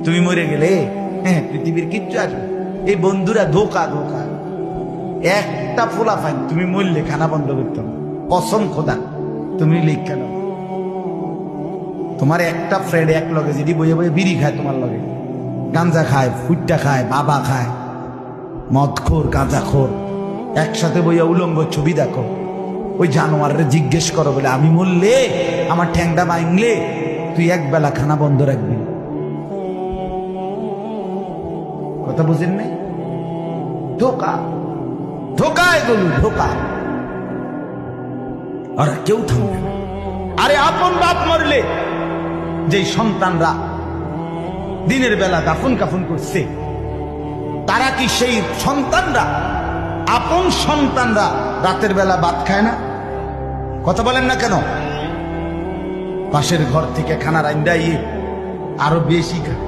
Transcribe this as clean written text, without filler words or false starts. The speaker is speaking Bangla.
তুমি মরে গেলে হ্যাঁ পৃথিবীর কিচ্ছু আসবে। এই বন্ধুরা ধোকা ধোকা। একটা ফোলা ফাইন তুমি মরলে খানা বন্ধ করতাম, কসম খোদা তুমি লিখা দাও। তোমার একটা ফ্রেন্ড এক লগে যদি বইয়ে বইয়ে বিড়ি খায়, তোমার লগে গাঞ্জা খায়, ফুটটা খায়, বাবা খায়, মদখোর গাঁজাখোর, একসাথে বইয়া উলঙ্গ ছবি দেখো, ওই জানোয়ারে জিজ্ঞেস করো বলে আমি মরলে আমার ঠ্যাংটা ভাঙলে তুই এক বেলা খানা বন্ধ রাখবি। কথা বুঝেন নাই? ধোকা ধোকা, এগুলো ধোকা। আর কেউ থামবে না। আরে আপন বাপ মরলে যে সন্তানরা দিনের বেলা দাফন কাফন করছে, তারা কি সেই সন্তানরা, আপন সন্তানরা রাতের বেলা ভাত খায় না? কথা বলেন না কেন? পাশের ঘর থেকে খানা রান্দাইয়ে আরো বেশি খায়।